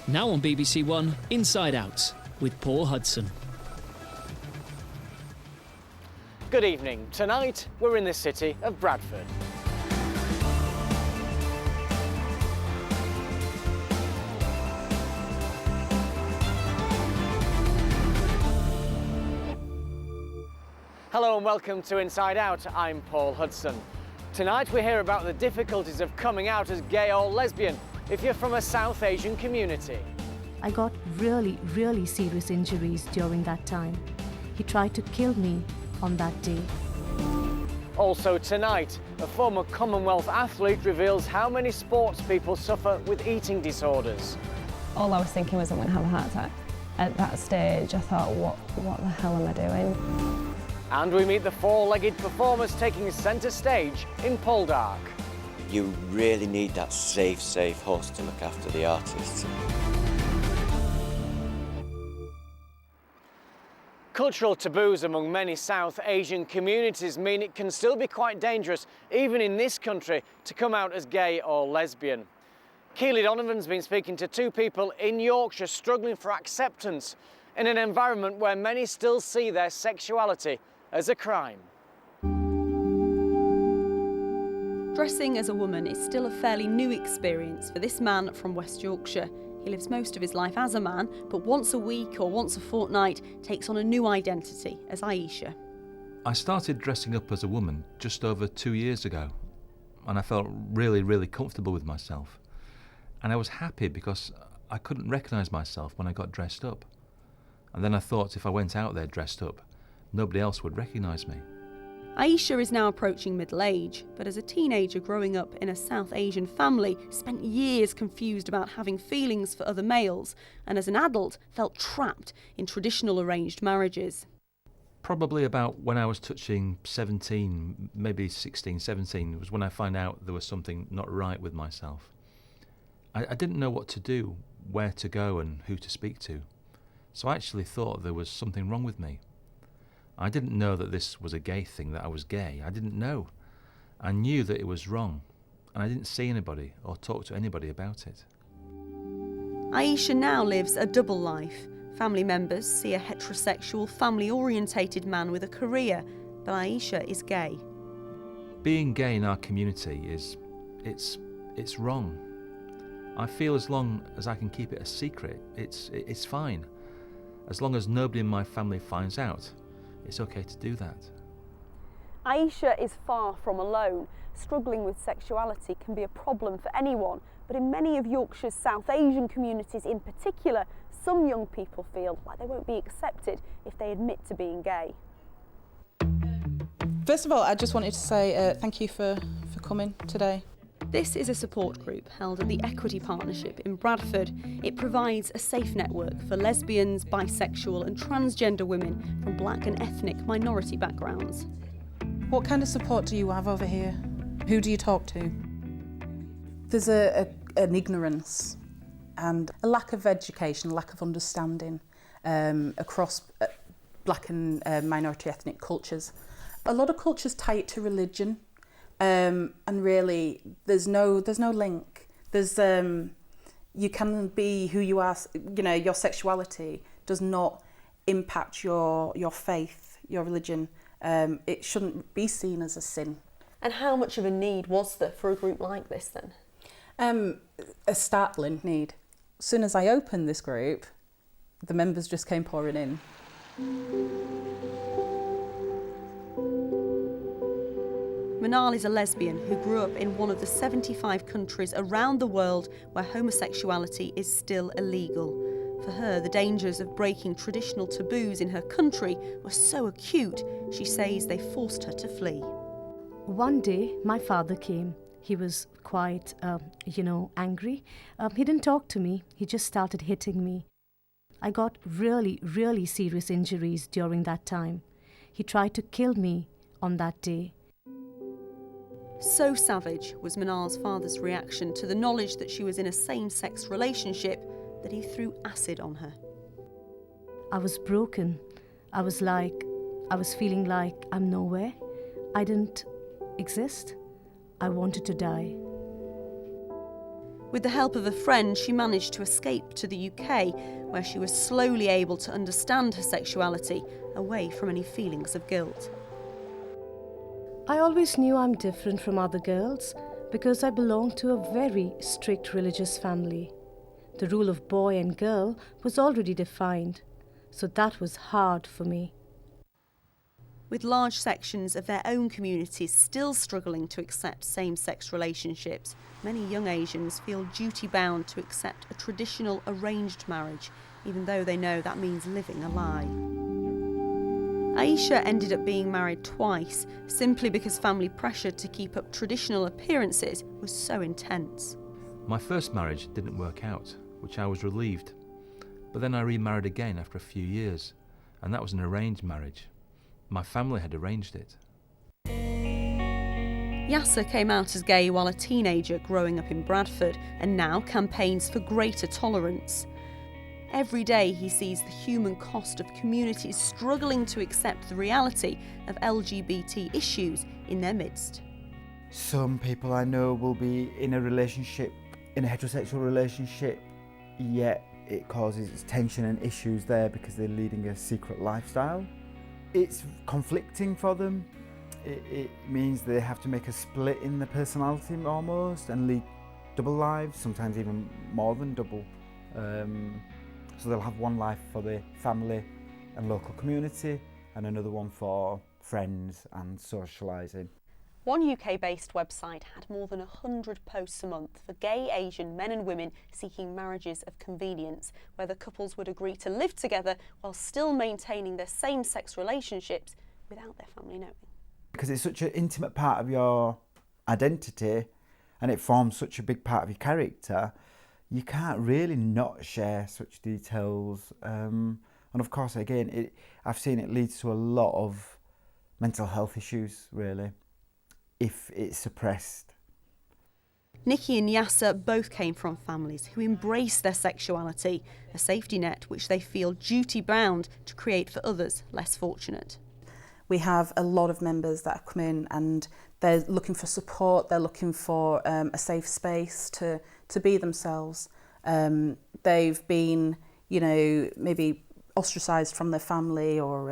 Now on BBC One, Inside Out, with Paul Hudson. Good evening. Tonight, we're in the city of Bradford. Hello and welcome to Inside Out. I'm Paul Hudson. Tonight we hear about the difficulties of coming out as gay or lesbian if you're from a South Asian community. I got really serious injuries during that time. He tried to kill me on that day. Also tonight, a former Commonwealth athlete reveals how many sports people suffer with eating disorders. All I was thinking was I'm going to have a heart attack. At that stage I thought, what the hell am I doing? And we meet the four-legged performers taking centre stage in Poldark. You really need that safe horse to look after the artists. Cultural taboos among many South Asian communities mean it can still be quite dangerous, even in this country, to come out as gay or lesbian. Keely Donovan's been speaking to two people in Yorkshire struggling for acceptance in an environment where many still see their sexuality as a crime. Dressing as a woman is still a fairly new experience for this man from West Yorkshire. He lives most of his life as a man, but once a week or once a fortnight takes on a new identity as Ayesha. I started dressing up as a woman just over 2 years ago, and I felt really comfortable with myself. And I was happy because I couldn't recognise myself when I got dressed up. And then I thought if I went out there dressed up, nobody else would recognise me. Ayesha is now approaching middle age, but as a teenager growing up in a South Asian family, spent years confused about having feelings for other males, and as an adult felt trapped in traditional arranged marriages. Probably about when I was touching 17, maybe 16, 17, was when I found out there was something not right with myself. I didn't know what to do, where to go and who to speak to. So I actually thought there was something wrong with me. I didn't know that this was a gay thing, that I was gay. I didn't know. I knew that it was wrong, and I didn't see anybody or talk to anybody about it. Ayesha now lives a double life. Family members see a heterosexual, family-orientated man with a career, but Ayesha is gay. Being gay in our community it's wrong. I feel as long as I can keep it a secret, it's fine. As long as nobody in my family finds out, it's okay to do that. Ayesha is far from alone. Struggling with sexuality can be a problem for anyone, but in many of Yorkshire's South Asian communities in particular, some young people feel like they won't be accepted if they admit to being gay. First of all, I just wanted to say thank you for coming today. This is a support group held at the Equity Partnership in Bradford. It provides a safe network for lesbians, bisexual and transgender women from black and ethnic minority backgrounds. What kind of support do you have over here? Who do you talk to? There's an ignorance and a lack of education, lack of understanding across black and minority ethnic cultures. A lot of cultures tie it to religion. And really, there's no link. There's you can be who you are. You know, your sexuality does not impact your faith, your religion. It shouldn't be seen as a sin. And how much of a need was there for a group like this then? A startling need. As soon as I opened this group, the members just came pouring in. Manaal is a lesbian who grew up in one of the 75 countries around the world where homosexuality is still illegal. For her, the dangers of breaking traditional taboos in her country were so acute, she says they forced her to flee. One day, my father came. He was quite, angry. He didn't talk to me. He just started hitting me. I got really serious injuries during that time. He tried to kill me on that day. So savage was Manaal's father's reaction to the knowledge that she was in a same-sex relationship that he threw acid on her. I was broken. I was feeling like I'm nowhere. I didn't exist. I wanted to die. With the help of a friend, she managed to escape to the UK, where she was slowly able to understand her sexuality, away from any feelings of guilt. I always knew I'm different from other girls because I belong to a very strict religious family. The rule of boy and girl was already defined, so that was hard for me. With large sections of their own communities still struggling to accept same-sex relationships, many young Asians feel duty-bound to accept a traditional arranged marriage, even though they know that means living a lie. Ayesha ended up being married twice, simply because family pressure to keep up traditional appearances was so intense. My first marriage didn't work out, which I was relieved. But then I remarried again after a few years, and that was an arranged marriage. My family had arranged it. Yasser came out as gay while a teenager growing up in Bradford, and now campaigns for greater tolerance. Every day he sees the human cost of communities struggling to accept the reality of LGBT issues in their midst. Some people I know will be in a relationship, in a heterosexual relationship, yet it causes tension and issues there because they're leading a secret lifestyle. It's conflicting for them. It means they have to make a split in their personality almost and lead double lives, sometimes even more than double. So they'll have one life for the family and local community and another one for friends and socialising. One UK-based website had more than 100 posts a month for gay Asian men and women seeking marriages of convenience, where the couples would agree to live together while still maintaining their same-sex relationships without their family knowing. Because it's such an intimate part of your identity and it forms such a big part of your character, you can't really not share such details. And of course, again, I've seen it leads to a lot of mental health issues, really, if it's suppressed. Nikki and Yasser both came from families who embrace their sexuality, a safety net which they feel duty-bound to create for others less fortunate. We have a lot of members that have come in and they're looking for support, they're looking for a safe space to be themselves. They've been, maybe ostracised from their family or,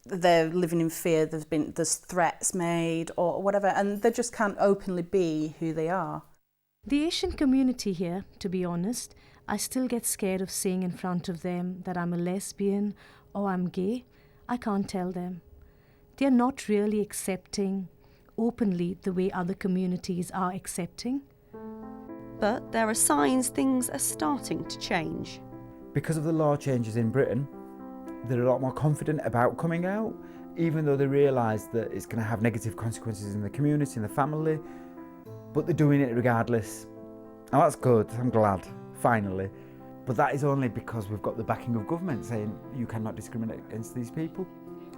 they're living in fear, there's threats made or whatever, and they just can't openly be who they are. The Asian community here, to be honest, I still get scared of saying in front of them that I'm a lesbian or I'm gay. I can't tell them. They're not really accepting openly the way other communities are accepting. But there are signs things are starting to change. Because of the law changes in Britain, they're a lot more confident about coming out, even though they realise that it's going to have negative consequences in the community and the family, but they're doing it regardless. And that's good, I'm glad, finally. But that is only because we've got the backing of government saying you cannot discriminate against these people.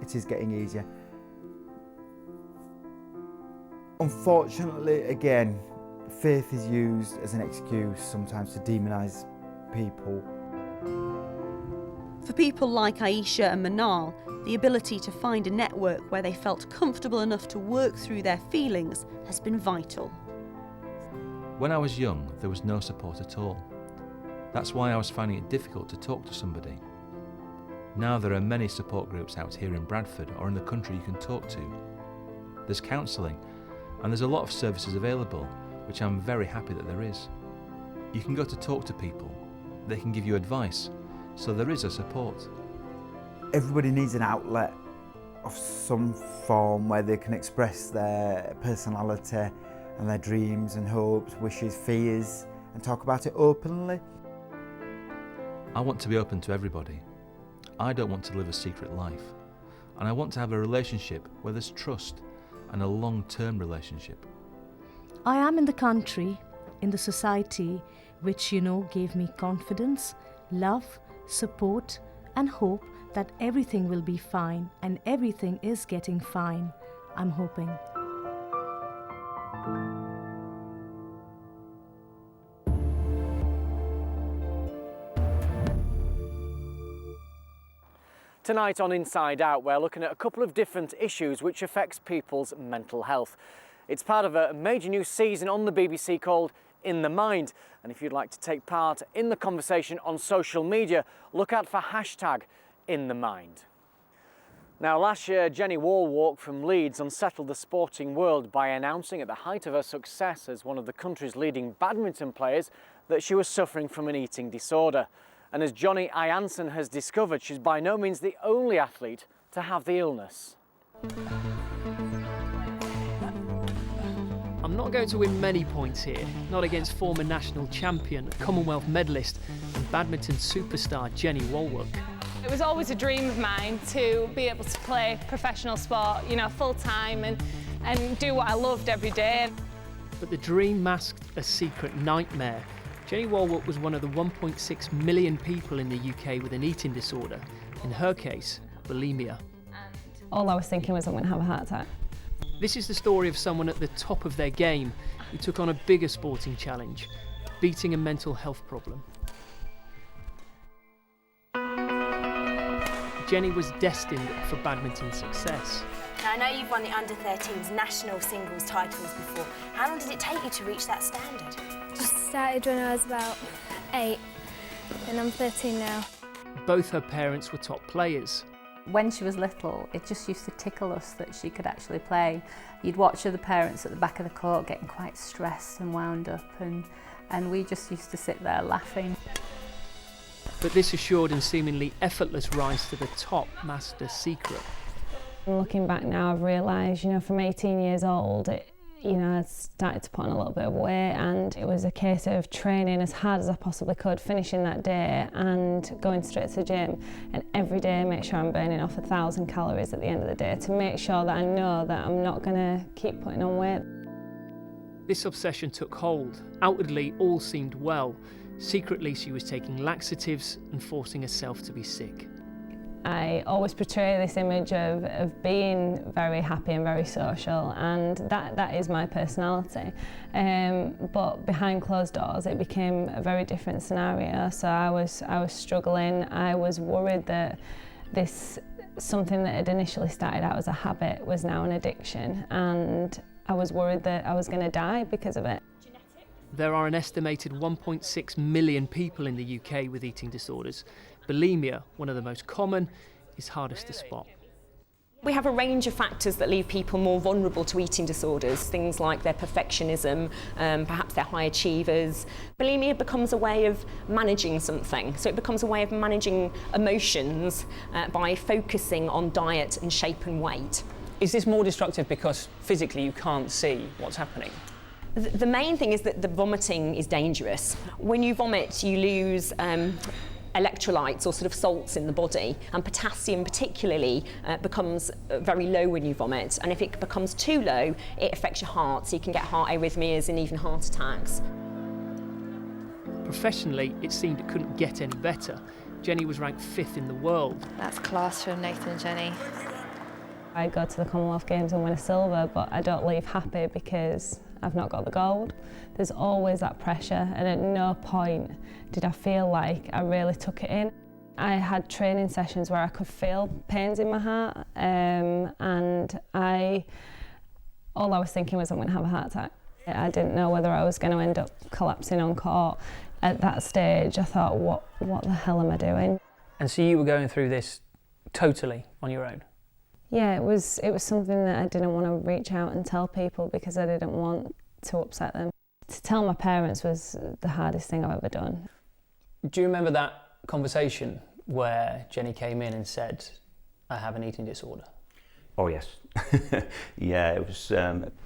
It is getting easier. Unfortunately, again, faith is used as an excuse sometimes to demonise people. For people like Ayesha and Manaal, the ability to find a network where they felt comfortable enough to work through their feelings has been vital. When I was young, there was no support at all. That's why I was finding it difficult to talk to somebody. Now there are many support groups out here in Bradford or in the country you can talk to. There's counselling, and there's a lot of services available, which I'm very happy that there is. You can go to talk to people, they can give you advice, so there is a support. Everybody needs an outlet of some form where they can express their personality and their dreams and hopes, wishes, fears, and talk about it openly. I want to be open to everybody. I don't want to live a secret life, and I want to have a relationship where there's trust and a long-term relationship. I am in the country, in the society, which, gave me confidence, love, support, and hope that everything will be fine, and everything is getting fine, I'm hoping. Tonight on Inside Out, we're looking at a couple of different issues which affects people's mental health. It's part of a major new season on the BBC called in the mind. And if you'd like to take part in the conversation on social media, look out for hashtag in the mind. Now, last year, Jenny Walwark from Leeds unsettled the sporting world by announcing at the height of her success as one of the country's leading badminton players that she was suffering from an eating disorder. And as Johnny Ianson has discovered, she's by no means the only athlete to have the illness. I'm not going to win many points here, not against former national champion, Commonwealth medalist and badminton superstar Jenny Walwark. It was always a dream of mine to be able to play professional sport, you know, full time and do what I loved every day. But the dream masked a secret nightmare. Jenny Walwark was one of the 1.6 million people in the UK with an eating disorder. In her case, bulimia. All I was thinking was I'm going to have a heart attack. This is the story of someone at the top of their game who took on a bigger sporting challenge, beating a mental health problem. Jenny was destined for badminton success. Now, I know you've won the under-13s national singles titles before. How long did it take you to reach that standard? I started when I was about 8 and I'm 13 now. Both her parents were top players. When she was little, it just used to tickle us that she could actually play. You'd watch other parents at the back of the court getting quite stressed and wound up, and we just used to sit there laughing. But this assured and seemingly effortless rise to the top masked a secret. Looking back now, I've realised, you know, from 18 years old, I started to put on a little bit of weight, and it was a case of training as hard as I possibly could, finishing that day and going straight to the gym, and every day make sure I'm burning off 1,000 calories at the end of the day to make sure that I know that I'm not going to keep putting on weight. This obsession took hold. Outwardly, all seemed well. Secretly, she was taking laxatives and forcing herself to be sick. I always portray this image of being very happy and very social, and that is my personality. But behind closed doors, it became a very different scenario. So I was struggling. I was worried that something that had initially started out as a habit was now an addiction, and I was worried that I was going to die because of it. There are an estimated 1.6 million people in the UK with eating disorders. Bulimia, one of the most common, is hardest to spot. We have a range of factors that leave people more vulnerable to eating disorders, things like their perfectionism, perhaps they're high achievers. Bulimia becomes a way of managing something, so it becomes a way of managing emotions by focusing on diet and shape and weight. Is this more destructive because physically you can't see what's happening? The main thing is that the vomiting is dangerous. When you vomit, you lose electrolytes or sort of salts in the body, and potassium particularly becomes very low when you vomit, and if it becomes too low, it affects your heart, so you can get heart arrhythmias and even heart attacks. Professionally, it seemed it couldn't get any better. Jenny was ranked 5th in the world. That's class from Nathan and Jenny. I go to the Commonwealth Games and win a silver, but I don't leave happy because I've not got the gold. There's always that pressure, and at no point did I feel like I really took it in. I had training sessions where I could feel pains in my heart, and all I was thinking was I'm going to have a heart attack. I didn't know whether I was going to end up collapsing on court. At that stage, I thought, what the hell am I doing? And so you were going through this totally on your own? Yeah, it was something that I didn't want to reach out and tell people because I didn't want to upset them. To tell my parents was the hardest thing I've ever done. Do you remember that conversation where Jenny came in and said, I have an eating disorder? Oh yes. Yeah, it was,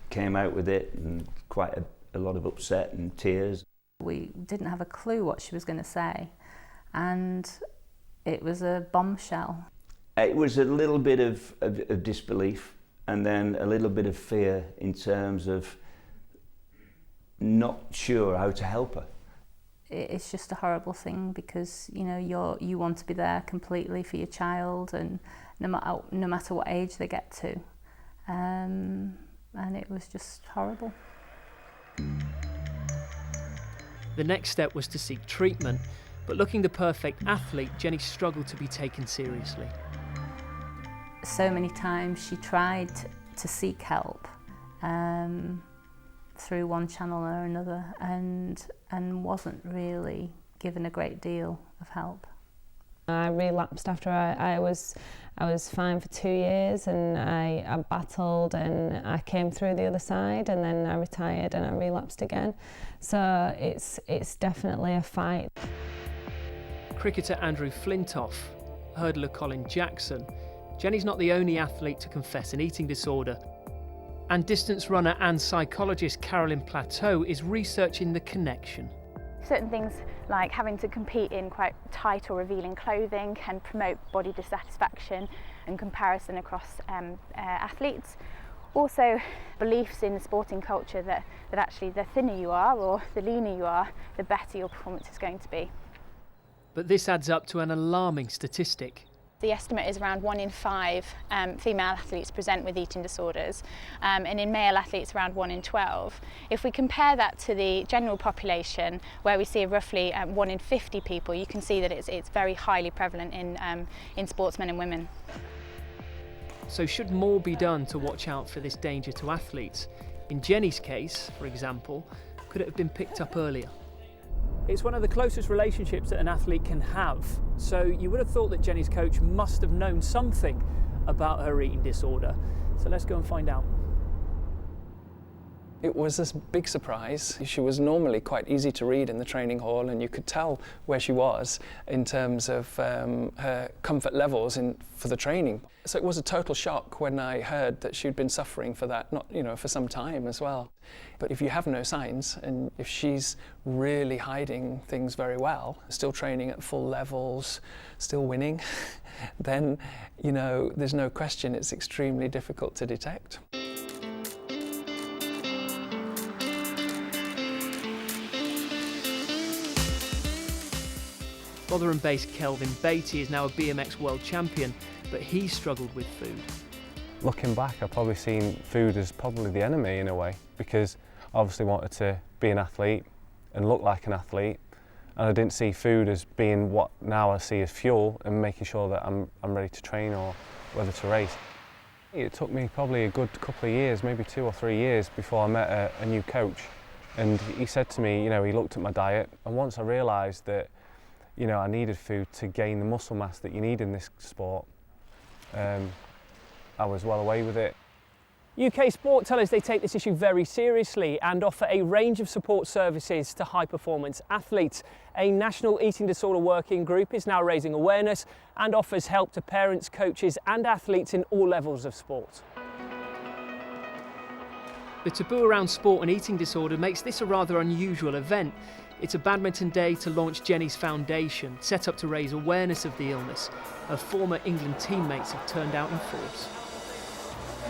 came out with it and quite a lot of upset and tears. We didn't have a clue what she was going to say, and it was a bombshell. It was a little bit of disbelief, and then a little bit of fear in terms of not sure how to help her. It's just a horrible thing because you want to be there completely for your child, and no matter what age they get to, and it was just horrible. The next step was to seek treatment, but looking the perfect athlete, Jenny struggled to be taken seriously. So many times she tried to seek help, through one channel or another, and wasn't really given a great deal of help. I relapsed after I was fine for 2 years, and I battled and I came through the other side, and then I retired and I relapsed again. So it's definitely a fight. Cricketer Andrew Flintoff, hurdler Colin Jackson. Jenny's not the only athlete to confess an eating disorder. And distance runner and psychologist Carolyn Plateau is researching the connection. Certain things like having to compete in quite tight or revealing clothing can promote body dissatisfaction and comparison across athletes. Also, beliefs in the sporting culture that actually the thinner you are or the leaner you are, the better your performance is going to be. But this adds up to an alarming statistic. The estimate is around 1 in 5 female athletes present with eating disorders, and in male athletes around 1 in 12. If we compare that to the general population, where we see roughly 1 in 50 people, you can see that it's very highly prevalent in sportsmen and women. So should more be done to watch out for this danger to athletes? In Jenny's case, for example, could it have been picked up earlier? It's one of the closest relationships that an athlete can have, so you would have thought that Jenny's coach must have known something about her eating disorder. So let's go and find out. It was this big surprise. She was normally quite easy to read in the training hall, and you could tell where she was in terms of her comfort levels for the training. So it was a total shock when I heard that she'd been suffering for that, for some time as well. But if you have no signs, and if she's really hiding things very well, still training at full levels, still winning, then, there's no question it's extremely difficult to detect. Rotherham-based Kelvin Beatty is now a BMX world champion, but he struggled with food. Looking back, I've probably seen food as probably the enemy in a way, because I obviously wanted to be an athlete and look like an athlete, and I didn't see food as being what now I see as fuel and making sure that I'm ready to train or whether to race. It took me probably a good couple of years, maybe 2 or 3 years, before I met a new coach, and he said to me, he looked at my diet, and once I realised that I needed food to gain the muscle mass that you need in this sport, I was well away with it. UK Sport tell us they take this issue very seriously and offer a range of support services to high-performance athletes. A national eating disorder working group is now raising awareness and offers help to parents, coaches and athletes in all levels of sport. The taboo around sport and eating disorder makes this a rather unusual event. It's a badminton day to launch Jenny's foundation, set up to raise awareness of the illness. Her former England teammates have turned out in force.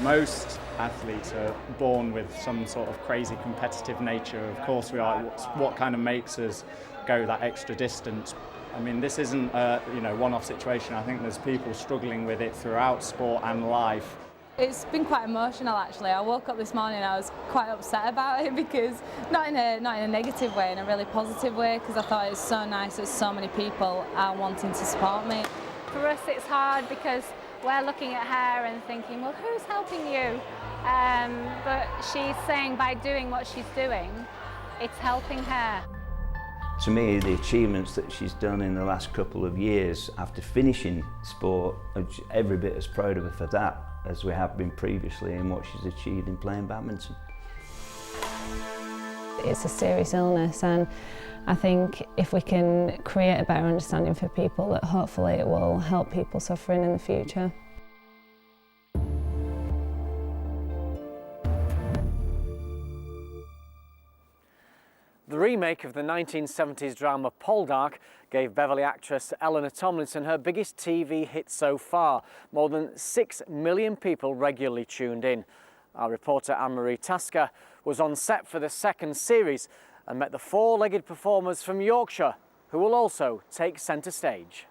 Most athletes are born with some sort of crazy competitive nature. Of course we are. What kind of makes us go that extra distance? I mean, this isn't a one-off situation. I think there's people struggling with it throughout sport and life. It's been quite emotional actually. I woke up this morning and I was quite upset about it, because not in a negative way, in a really positive way, because I thought it was so nice that so many people are wanting to support me. For us it's hard because we're looking at her and thinking, well, who's helping you? But she's saying by doing what she's doing, it's helping her. To me, the achievements that she's done in the last couple of years after finishing sport, I'm every bit as proud of her for that as we have been previously in what she's achieved in playing badminton. It's a serious illness, and I think if we can create a better understanding for people, that hopefully it will help people suffering in the future. The remake of the 1970s drama Poldark gave Beverly actress Eleanor Tomlinson her biggest TV hit so far. More than 6 million people regularly tuned in. Our reporter Anne-Marie Tasker was on set for the second series and met the four-legged performers from Yorkshire, who will also take centre stage.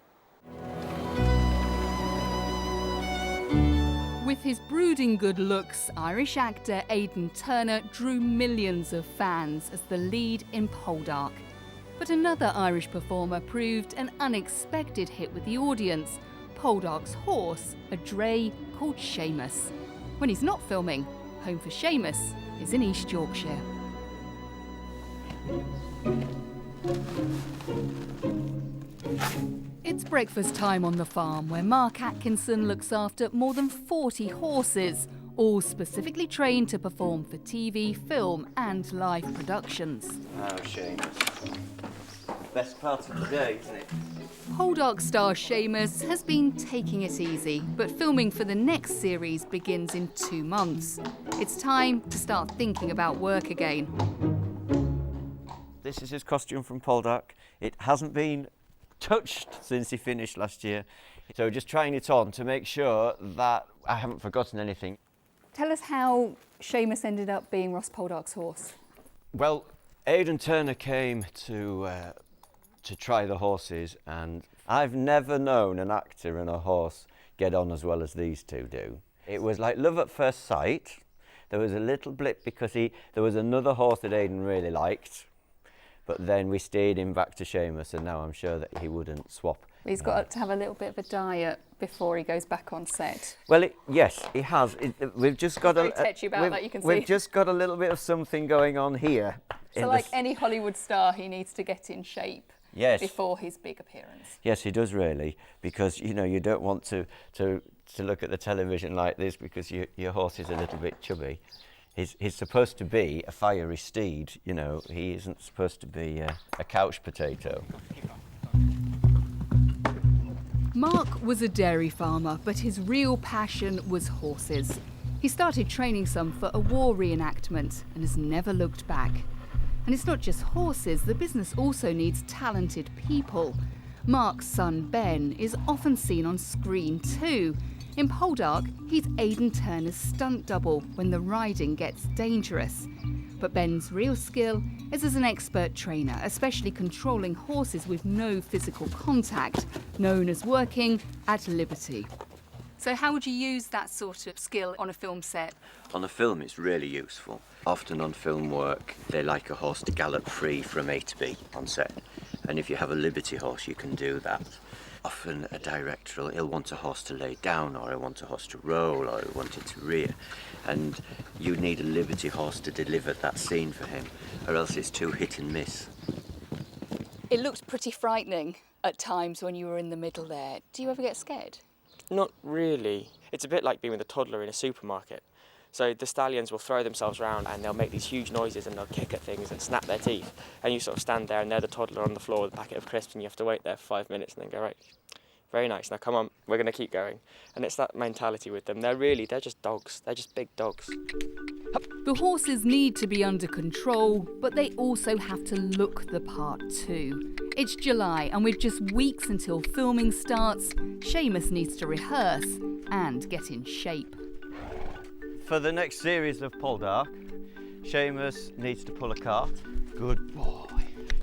With his brooding good looks, Irish actor Aidan Turner drew millions of fans as the lead in Poldark. But another Irish performer proved an unexpected hit with the audience, Poldark's horse, a dray called Seamus. When he's not filming, home for Seamus is in East Yorkshire. It's breakfast time on the farm where Mark Atkinson looks after more than 40 horses, all specifically trained to perform for TV, film and live productions. Oh, Seamus. Best part of the day, isn't it? Poldark star Seamus has been taking it easy, but filming for the next series begins in 2 months. It's time to start thinking about work again. This is his costume from Poldark. It hasn't been touched since he finished last year. So just trying it on to make sure that I haven't forgotten anything. Tell us how Seamus ended up being Ross Poldark's horse. Well, Aidan Turner came to try the horses, and I've never known an actor and a horse get on as well as these two do. It was like love at first sight. There was a little blip because there was another horse that Aidan really liked, but then we steered him back to Seamus, and now I'm sure that he wouldn't swap. He's got to have a little bit of a diet before he goes back on set. Well, yes, he has. We've just got very touchy about that, you can see. We've just got a little bit of something going on here. So like any Hollywood star, he needs to get in shape. Yes. Before his big appearance. Yes, he does really, because you don't want to look at the television like this because your horse is a little bit chubby. He's supposed to be a fiery steed, he isn't supposed to be a couch potato. Mark was a dairy farmer, but his real passion was horses. He started training some for a war reenactment and has never looked back. And it's not just horses, the business also needs talented people. Mark's son Ben is often seen on screen too. In Poldark, he's Aidan Turner's stunt double when the riding gets dangerous. But Ben's real skill is as an expert trainer, especially controlling horses with no physical contact, known as working at liberty. So how would you use that sort of skill on a film set? On a film, it's really useful. Often on film work, they like a horse to gallop free from A to B on set. And if you have a liberty horse, you can do that. Often a director will want a horse to lay down, or he'll want a horse to roll, or he'll want it to rear. And you need a liberty horse to deliver that scene for him, or else it's too hit and miss. It looked pretty frightening at times when you were in the middle there. Do you ever get scared? Not really. It's a bit like being with a toddler in a supermarket. So the stallions will throw themselves around and they'll make these huge noises and they'll kick at things and snap their teeth. And you sort of stand there and they're the toddler on the floor with a packet of crisps and you have to wait there for 5 minutes and then go, right, very nice, now come on, we're going to keep going. And it's that mentality with them. They're just dogs. They're just big dogs. The horses need to be under control, but they also have to look the part too. It's July and with just weeks until filming starts, Seamus needs to rehearse and get in shape. For the next series of Poldark, Seamus needs to pull a cart. Good boy.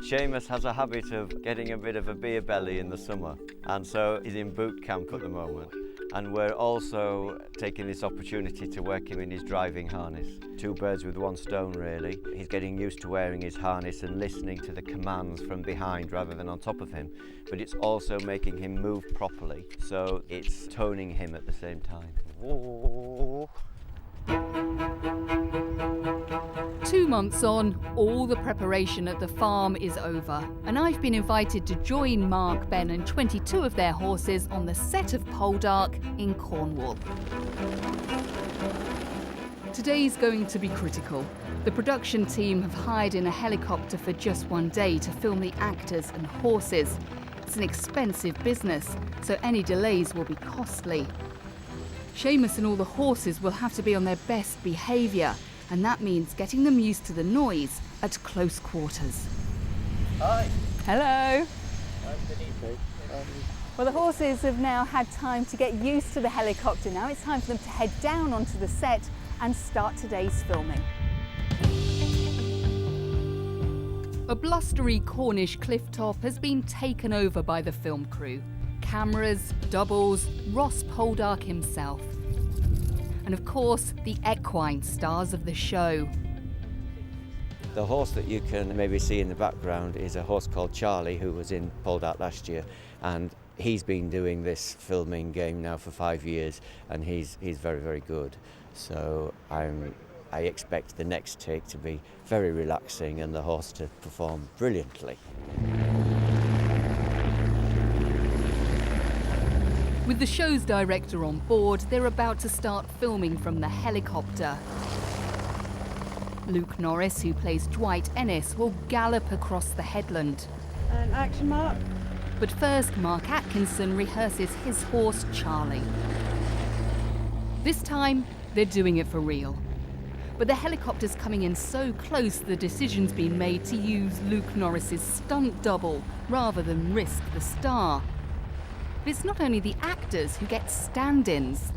Seamus has a habit of getting a bit of a beer belly in the summer, and so he's in boot camp at the moment. And we're also taking this opportunity to work him in his driving harness. 2 birds with 1 stone, really. He's getting used to wearing his harness and listening to the commands from behind rather than on top of him. But it's also making him move properly, so it's toning him at the same time. Whoa. 2 months on, all the preparation at the farm is over, and I've been invited to join Mark, Ben and 22 of their horses on the set of Poldark in Cornwall. Today's going to be critical. The production team have hired in a helicopter for just 1 day to film the actors and horses. It's an expensive business, so any delays will be costly. Seamus and all the horses will have to be on their best behaviour, and that means getting them used to the noise at close quarters. Hi. Hello. Good evening. Well, the horses have now had time to get used to the helicopter. Now it's time for them to head down onto the set and start today's filming. A blustery Cornish cliff top has been taken over by the film crew. Cameras, doubles, Ross Poldark himself. And of course, the equine stars of the show. The horse that you can maybe see in the background is a horse called Charlie, who was in Poldark last year, and he's been doing this filming game now for 5 years, and he's very, very good. So I'm I expect the next take to be very relaxing and the horse to perform brilliantly. With the show's director on board, they're about to start filming from the helicopter. Luke Norris, who plays Dwight Ennis, will gallop across the headland. And action, Mark. But first, Mark Atkinson rehearses his horse, Charlie. This time, they're doing it for real. But the helicopter's coming in so close, the decision's been made to use Luke Norris's stunt double rather than risk the star. But it's not only the actors who get stand-ins.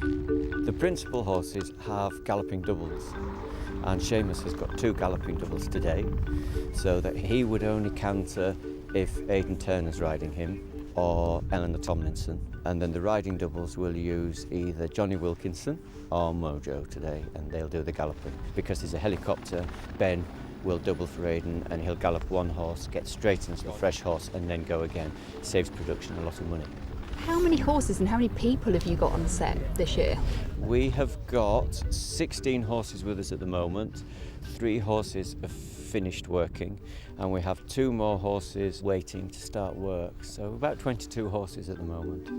The principal horses have galloping doubles, and Seamus has got 2 galloping doubles today, so that he would only canter if Aidan Turner's riding him or Eleanor Tomlinson, and then the riding doubles will use either Johnny Wilkinson or Mojo today, and they'll do the galloping. Because there's a helicopter, Ben will double for Aidan and he'll gallop one horse, get straight into the fresh horse and then go again. Saves production a lot of money. How many horses and how many people have you got on set this year? We have got 16 horses with us at the moment. 3 horses have finished working, and we have 2 more horses waiting to start work. So about 22 horses at the moment.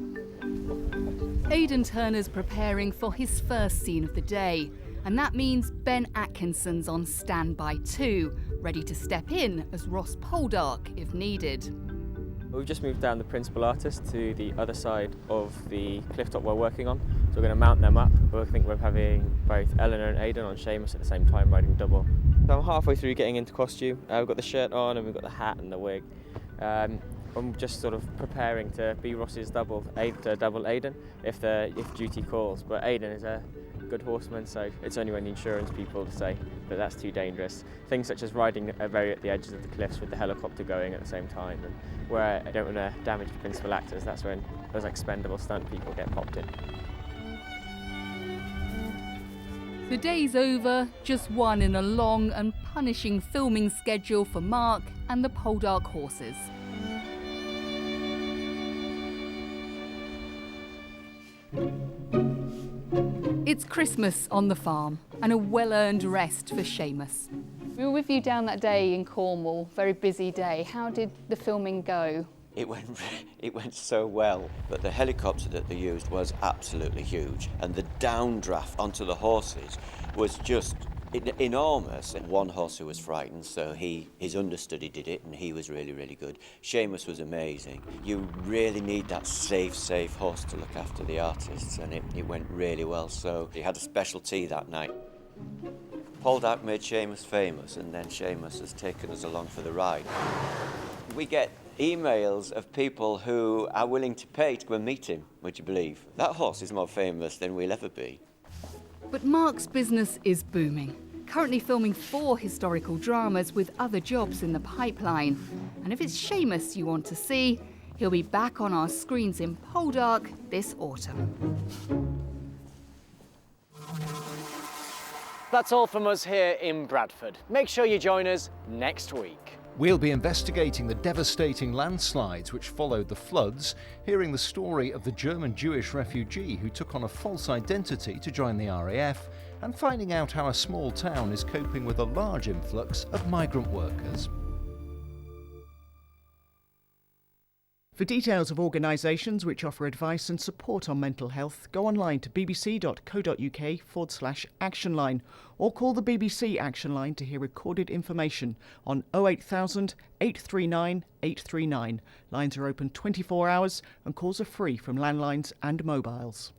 Aidan Turner's preparing for his first scene of the day, and that means Ben Atkinson's on standby too, ready to step in as Ross Poldark if needed. We've just moved down the principal artist to the other side of the cliff top we're working on, so we're going to mount them up. I think we're having both Eleanor and Aidan on Seamus at the same time riding double. So I'm halfway through getting into costume. We've got the shirt on and we've got the hat and the wig. I'm just sort of preparing to be Ross's double Aidan if duty calls. But Aidan is a good horseman, so it's only when the insurance people say that that's too dangerous. Things such as riding very at the edges of the cliffs with the helicopter going at the same time, and where I don't want to damage the principal actors, that's when those expendable stunt people get popped in. The day's over, just one in a long and punishing filming schedule for Mark and the Poldark horses. It's Christmas on the farm and a well-earned rest for Seamus. We were with you down that day in Cornwall, very busy day. How did the filming go? It went so well, but the helicopter that they used was absolutely huge, and the downdraft onto the horses was just enormous. And one horse who was frightened, so his understudy did it, and he was really, really good. Seamus was amazing. You really need that safe horse to look after the artists, and it went really well. So he had a special tea that night. Poldark made Seamus famous, and then Seamus has taken us along for the ride. We get emails of people who are willing to pay to go and meet him, would you believe? That horse is more famous than we'll ever be. But Mark's business is booming, currently filming 4 historical dramas with other jobs in the pipeline. And if it's Seamus you want to see, he'll be back on our screens in Poldark this autumn. That's all from us here in Bradford. Make sure you join us next week. We'll be investigating the devastating landslides which followed the floods, hearing the story of the German Jewish refugee who took on a false identity to join the RAF, and finding out how a small town is coping with a large influx of migrant workers. For details of organisations which offer advice and support on mental health, go online to bbc.co.uk/actionline or call the BBC Action Line to hear recorded information on 08000 839 839. Lines are open 24 hours and calls are free from landlines and mobiles.